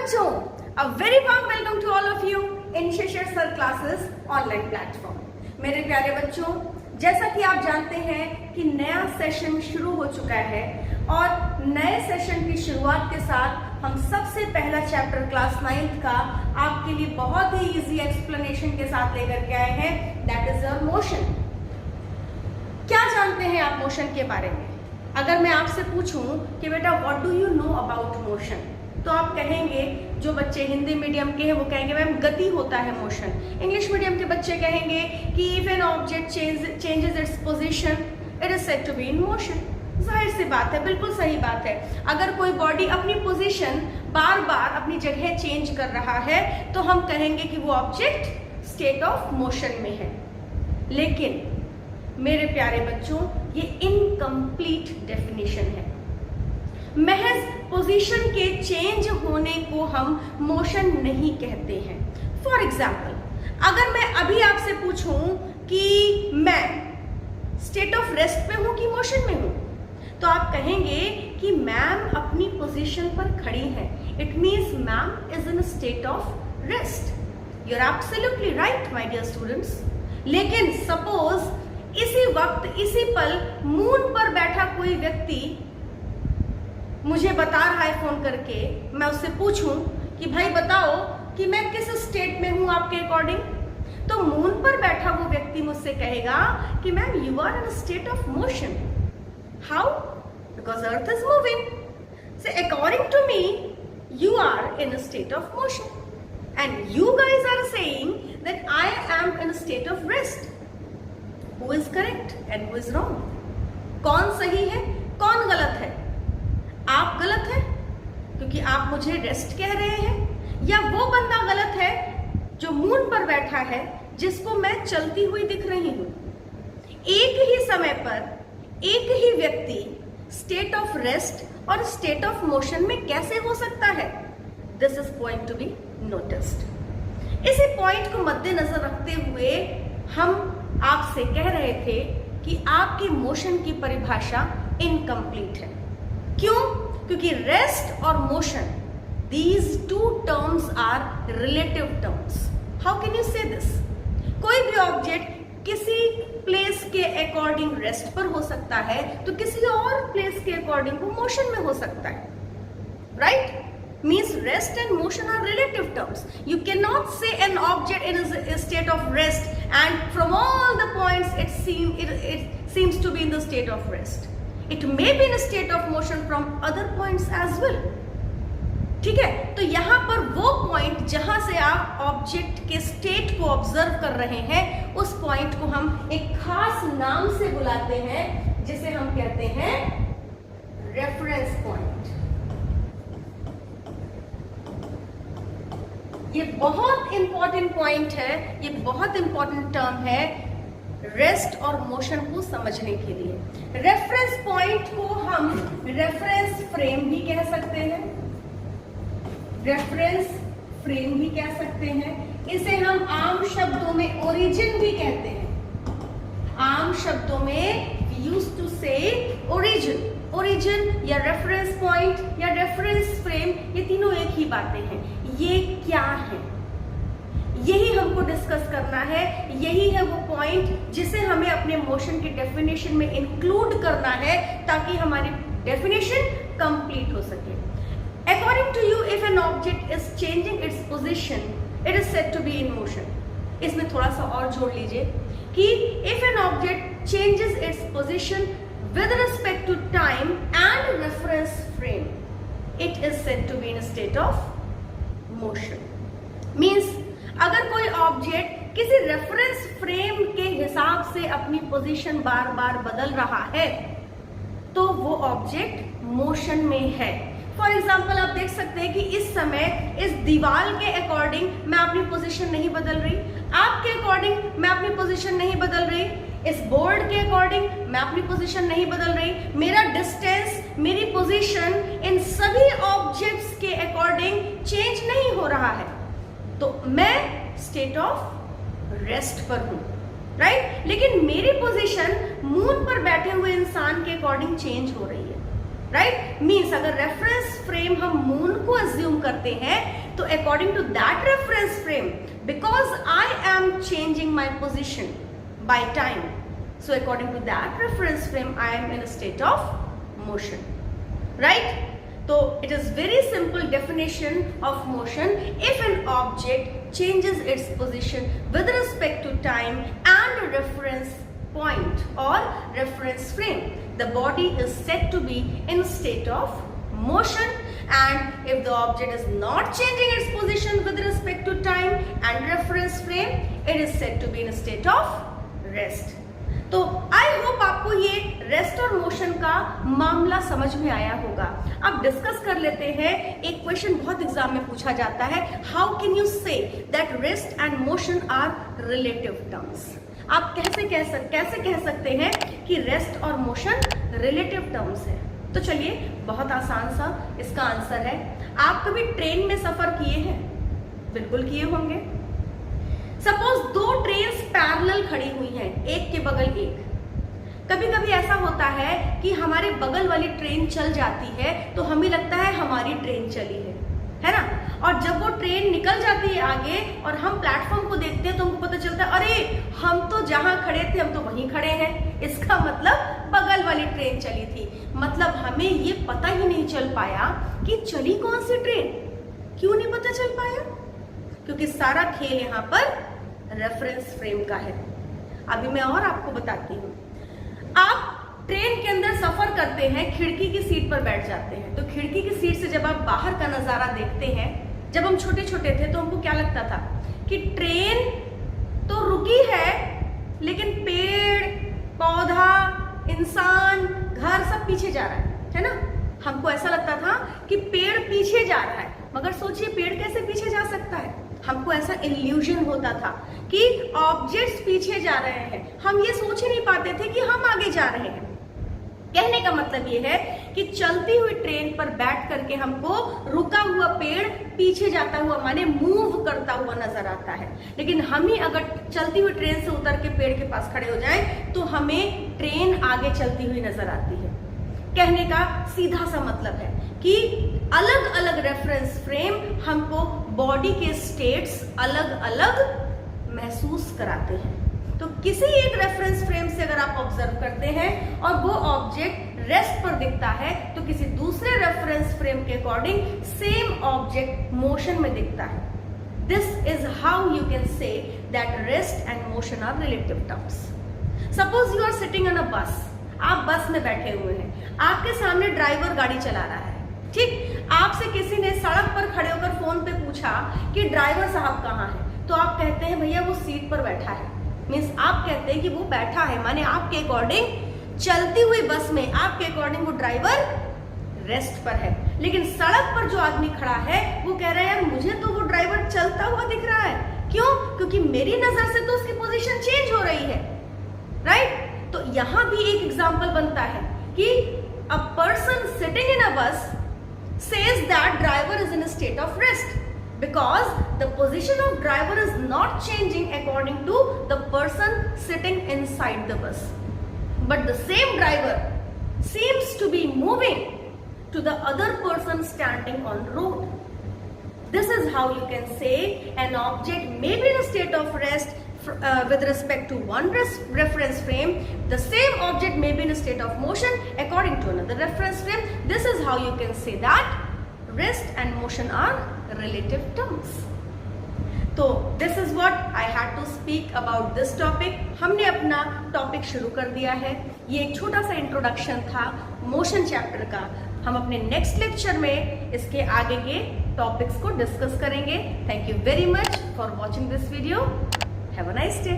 बच्चों, a very warm welcome to all of you in Shishir sir classes online platform. मेरे प्यारे बच्चों, जैसा कि आप जानते हैं कि नया सेशन शुरू हो चुका है और नए सेशन की शुरुआत के साथ हम सबसे पहला चैप्टर क्लास 9th का आपके लिए बहुत ही इजी एक्सप्लेनेशन के साथ लेकर के आए हैं, दैट इज योर मोशन। क्या जानते हैं आप मोशन के बारे में? अगर मैं आपसे पूछूं कि बेटा what do you know about motion, तो आप कहेंगे, जो बच्चे हिंदी मीडियम के हैं वो कहेंगे मैम गति होता है मोशन। इंग्लिश मीडियम के बच्चे कहेंगे कि if an object changes its position it is said to be in motion. जाहिर सी बात है, बिल्कुल सही बात है। अगर कोई बॉडी अपनी पोजीशन बार बार अपनी जगह चेंज कर रहा है तो हम कहेंगे कि वो ऑब्जेक्ट स्टेट ऑफ मोशन में है। लेकिन मेरे प्यारे बच्चों, ये इनकम्प्लीट डेफिनेशन है। महज पोजीशन के चेंज होने को हम मोशन नहीं कहते हैं। फॉर एग्जाम्पल, अगर मैं अभी आपसे पूछूं कि मैं स्टेट ऑफ रेस्ट में हूं कि मोशन में हूं, तो आप कहेंगे कि मैम अपनी पोजीशन पर खड़ी है। It means ma'am is in state of rest. You are absolutely right my dear students. लेकिन सपोज इसी वक्त इसी पल मून पर बैठा कोई व्यक्ति मुझे बता रहा है फोन करके, मैं उससे पूछूं कि भाई बताओ कि मैं किस स्टेट में हूं आपके अकॉर्डिंग, तो मून पर बैठा वो व्यक्ति मुझसे कहेगा कि ma'am you are in state of motion. How? Because earth is moving. So according to me you are in state of motion and you guys are saying that I am in state of rest. Who is correct and who is wrong? कौन सही है, कौन गलत है? आप गलत हैं क्योंकि आप मुझे रेस्ट कह रहे हैं, या वो बंदा गलत है जो मून पर बैठा है जिसको मैं चलती हुई दिख रही हूं। एक ही समय पर एक ही व्यक्ति स्टेट ऑफ रेस्ट और स्टेट ऑफ मोशन में कैसे हो सकता है? This is going to be noticed. इसी पॉइंट को मद्देनजर रखते हुए हम आपसे कह रहे थे कि आपकी मोशन की परिभाषा इनकम्प्लीट है। क्यों? क्योंकि रेस्ट और motion, these two terms are relative terms. How can you say this? कोई भी ऑब्जेक्ट किसी प्लेस के अकॉर्डिंग रेस्ट पर हो सकता है तो किसी और प्लेस के अकॉर्डिंग वो मोशन में हो सकता है, right? Means rest and motion are relative terms. You cannot say an object in a state of rest and from all the points it seems to be in the state of rest. It may be in a state of motion from other points as well. ठीक है? तो यहाँ पर वो point जहां से आप object के स्टेट को ऑब्जर्व कर रहे हैं, उस पॉइंट को हम एक खास नाम से बुलाते हैं जिसे हम कहते हैं रेफरेंस पॉइंट। ये बहुत इंपॉर्टेंट पॉइंट है, ये बहुत इंपॉर्टेंट टर्म है रेस्ट और मोशन को समझने के लिए। रेफरेंस पॉइंट को हम रेफरेंस फ्रेम भी कह सकते हैं, रेफरेंस फ्रेम भी कह सकते हैं। इसे हम आम शब्दों में ओरिजिन भी कहते हैं। आम शब्दों में यूज्ड टू से ओरिजिन। ओरिजिन या रेफरेंस पॉइंट या रेफरेंस फ्रेम, ये तीनों एक ही बातें हैं। ये क्या है, यही हमको डिस्कस करना है। यही है वो पॉइंट जिसे हमें अपने मोशन की डेफिनेशन में इंक्लूड करना है ताकि हमारी डेफिनेशन कंप्लीट हो सके। According to you, if an object is changing its position it is said to be in motion. इसमें थोड़ा सा और जोड़ लीजिए कि if an object changes its position with respect to time and reference frame it is said to be in a state of motion. Means अगर कोई object किसी रेफरेंस फ्रेम के हिसाब से अपनी पोजीशन बार बार बदल रहा है तो वो ऑब्जेक्ट मोशन में है। फॉर एग्जाम्पल, आप देख सकते हैं कि इस समय इस दीवार के अकॉर्डिंग मैं अपनी पोजीशन नहीं बदल रही, आपके अकॉर्डिंग मैं अपनी पोजीशन नहीं बदल रही, इस बोर्ड के अकॉर्डिंग मैं अपनी पोजीशन नहीं बदल रही। मेरा डिस्टेंस, मेरी पोजीशन इन सभी ऑब्जेक्ट्स के अकॉर्डिंग चेंज नहीं हो रहा है, तो मैं स्टेट ऑफ रेस्ट पर हूं, राइट? लेकिन मेरी पोजीशन मून पर बैठे हुए इंसान के अकॉर्डिंग चेंज हो रही है। राइट। मीन्स अगर रेफरेंस फ्रेम हम मून को अज्यूम करते हैं तो according to that reference frame, because I am changing my position by time, so according to that reference frame I am in a state of motion, right? So it is very simple definition of motion. If an object changes its position with respect to time and a reference point or reference frame, the body is said to be in a state of motion. And if the object is not changing its position with respect to time and reference frame, it is said to be in a state of rest. तो I hope आपको ये rest और motion का मामला समझ में आया होगा। अब डिस्कस कर लेते हैं, एक क्वेश्चन बहुत एग्जाम में पूछा जाता है, how can you say that rest and motion are relative terms. आप कैसे कह सकते हैं कि रेस्ट और मोशन रिलेटिव टर्म्स है? तो चलिए, बहुत आसान सा इसका आंसर है। आप कभी ट्रेन में सफर किए हैं? बिल्कुल किए होंगे। सपोज दो ट्रेन पैरेलल खड़ी हुई हैं, एक के बगल एक। कभी कभी ऐसा होता है कि हमारे बगल वाली ट्रेन चल जाती है तो हमें लगता है हमारी ट्रेन चली है ना। और जब वो ट्रेन निकल जाती है आगे और हम प्लेटफॉर्म को देखते हैं तो हमको पता चलता है, अरे हम तो जहां खड़े थे हम तो वहीं खड़े हैं। इसका मतलब बगल वाली ट्रेन चली थी। मतलब हमें ये पता ही नहीं चल पाया कि चली कौन सी ट्रेन। क्यों नहीं पता चल पाया? क्योंकि सारा खेल यहाँ पर रेफरेंस फ्रेम का है। अभी मैं और आपको बताती हूँ। आप ट्रेन के अंदर सफर करते हैं, खिड़की की सीट पर बैठ जाते हैं, तो खिड़की की सीट से जब आप बाहर का नजारा देखते हैं, जब हम छोटे छोटे थे तो हमको क्या लगता था कि ट्रेन तो रुकी है लेकिन पेड़ पौधा इंसान घर सब पीछे जा रहा है ना। हमको ऐसा लगता था कि पेड़ पीछे जा रहा है, मगर सोचिए पेड़ कैसे पीछे जा सकता है। हमको ऐसा इल्यूजन होता था कि ऑब्जेक्ट्स पीछे जा रहे हैं, हम ये सोच ही नहीं पाते थे कि हम आगे जा रहे हैं। कहने का मतलब ये है कि चलती हुई ट्रेन पर बैठ करके हमको रुका हुआ पेड़ पीछे जाता हुआ माने मूव करता हुआ नजर आता है, लेकिन हम ही अगर चलती हुई ट्रेन से उतर के पेड़ के पास खड़े हो जाएं तो हमें ट्रेन आगे चलती हुई नजर आती है। कहने का सीधा सा मतलब है कि अलग अलग रेफरेंस फ्रेम हमको बॉडी के स्टेट्स अलग अलग महसूस कराते हैं। तो किसी एक रेफरेंस फ्रेम से अगर आप ऑब्जर्व करते हैं और वो ऑब्जेक्ट रेस्ट पर दिखता है तो किसी दूसरे रेफरेंस फ्रेम के अकॉर्डिंग सेम ऑब्जेक्ट मोशन में दिखता है। This is how you can say that rest and motion are relative terms. Suppose you are sitting on a bus. आप बस में बैठे हुए हैं, आपके सामने ड्राइवर गाड़ी चला रहा है, ठीक। आपसे किसी ने सड़क पर खड़े होकर फोन पे पूछा कि ड्राइवर साहब कहाँ है, तो आप कहते हैं भैया वो सीट पर बैठा है। मीन्स आप कहते हैं कि वो बैठा है, माने आपके अकॉर्डिंग चलती हुई बस में आपके अकॉर्डिंग वो ड्राइवर रेस्ट पर है। लेकिन सड़क पर जो आदमी खड़ा है वो कह रहा है यार मुझे तो वो ड्राइवर चलता हुआ दिख रहा है। क्यों? क्योंकि मेरी नजर से तो उसकी पोजीशन चेंज हो रही है, राइट। तो यहां भी एक एग्जांपल बनता है कि अ पर्सन सिटिंग इन अ बस says that driver is in a state of rest because the position of driver is not changing according to the person sitting inside the bus, but the same driver seems to be moving to the other person standing on the road. This is how you can say an object may be in a state of rest with respect to one reference frame. The same object may be in a state of motion according to another reference frame. This is how you can say that rest and motion are relative terms. तो this is what I had to speak about this topic. हमने अपना topic शुरू कर दिया है। ये एक छोटा सा इंट्रोडक्शन था मोशन चैप्टर का। हम अपने नेक्स्ट लेक्चर में इसके आगे के टॉपिक्स को डिस्कस करेंगे। Thank you very much for watching this video. Have a nice day.